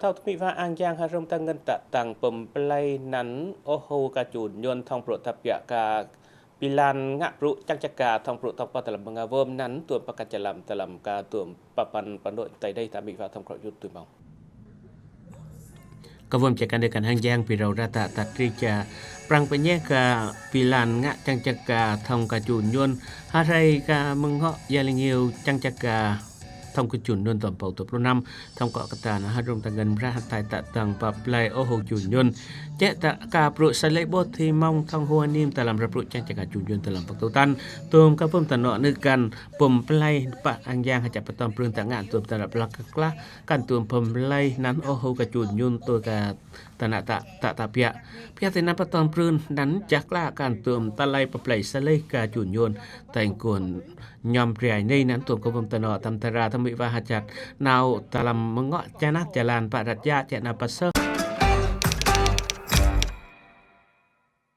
เท่าที่ว่าอ่างยางหารมตังเงินตะตังปมปลายนั้นโอโหกาจูนยนทองโปรทับยากาปิลันงะปรุจังจักาทองโปรทองปตลมงาเวิมนั้นตัวประกาศจลำตลำกาตัวปปันปนโดไตได้ตามมีว่าทองครยุทธ์ตัวเมากระวมจากการเดินการหางแยงปีเราราตะตัดริจาปรังปัญญากาปิลันงะจังจักาทองกาจูนยนหาไรกามึงเหาะยาลิงิวจังจักาทองกุจุนยนตอมเป่าตัวปรุนำทองเกาะกตานะฮะรวมตังเงินพระหัตถตะตังปับไลโอโหจุนยนเจตะกาปรุสะเลบทที่มองทองหัวนิมตะลำระปรุจังจักาจุนยนตะลำปักตุตันตุมกะพุ่มตะเนาะนึกกันปมปลายปะอังยางหจับปะตอมปรึงตะงานตุมตะลับลักกะกันตุมปมปลายนั้นโอโหกะจุนยนตัวกะตะนะตะเปียเพียตินะปะตอมปรึงนั้นจักละกันตุมตะไลปะไลสะเลกะจุนยนแต่งกวนยอมเปรียในนั้นตุมกะพุ่มตะเนาะตำตะราทมิวาหจัดนาวตะลำมงะจนะจลานปะรัตยะเจนะปะเซ